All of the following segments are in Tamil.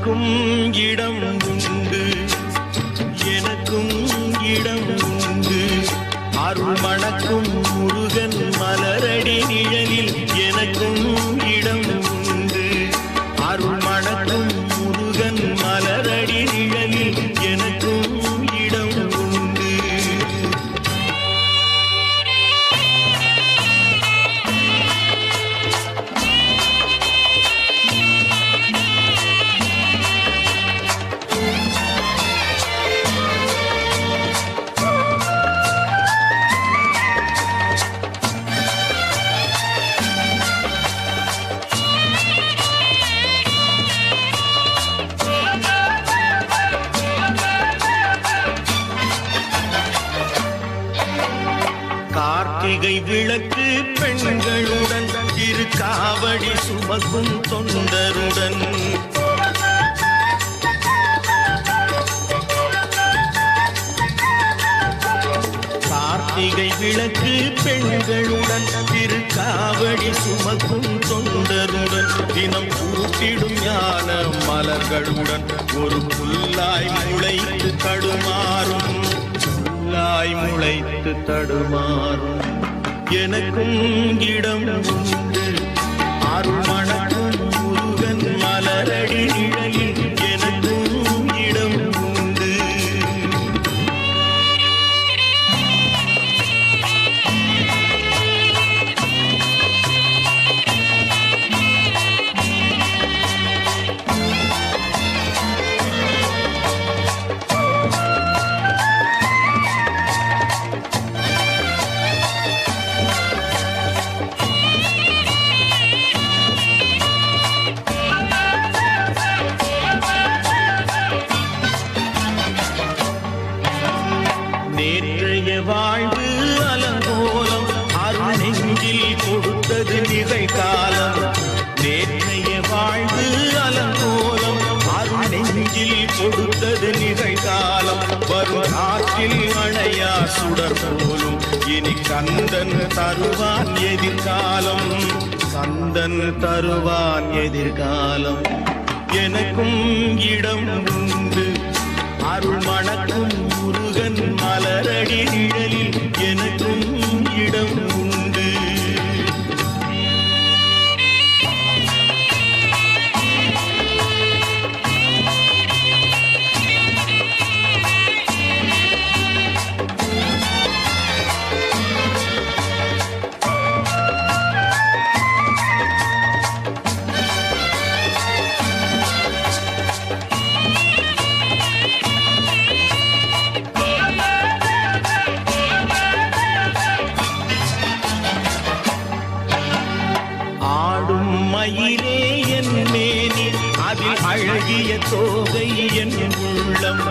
மணக்கும் இடம் உண்டு, எனக்கும் இடம் உண்டு. அருள் மணக்கும் முருகன் மலரடி நிழலில் எனக்கும் இடம் உண்டு. அருள் மணக்கும் முருகன் மலரடி நிழலில் எனக்கும் இடம் உண்டு. கார்த்திகை விளக்கு பெண்களுடன் இரு காவடி சுமக்கும் தொண்டருடன் கார்த்திகை விளக்கு பெண்களுடன் இரு காவடி சுமக்கும் தொண்டருடன் தினம் கூட்டிடும் ஞான மலர்களுடன் ஒரு புல்லாய் முளைத்து தடுமாறும் முளைத்து தடுமாறும் எனக்கும் இடம் உண்டு. அருள் மணக்கும் முருகன் மலரடி நிழலில் எனக்கும் இடம் உண்டு. நேற்றைய வாழ்வு அலங்கோலம் அருள் நெஞ்சில் கொடுத்தது நிகழ்காலம். நேற்றைய வாழ்வு அலங்கோலம் அருள் நெஞ்சில் கொடுத்தது நிகழ்காலம். வரும் காற்றில் அணையா சுடர் போலும் இனி கந்தன் தருவான் எதிர்காலம். கந்தன் தருவான் எதிர்காலம். எனக்கும் இடம் உண்டு. அருள் மணக்கும் முருகன் மலரடி நிழலில் எனக்கும் இடம் உண்டு. மயிலே என் மேனி அதில் அழகிய தோகை என் உள்ளம்.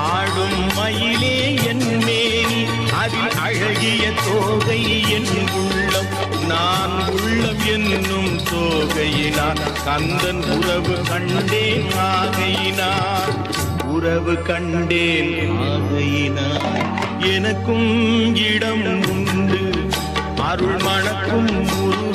ஆடும் மயிலே என் மேனி அதில் அழகிய தோகை என் உள்ளம். நான் உள்ளம் என்னும் தோகையினார் கந்தன் உறவு கண்டேன் ஆகையினார். உறவு கண்டேன் ஆகையினார். எனக்கும் இடம் உண்டு. அருள் மணக்கும் முருகன்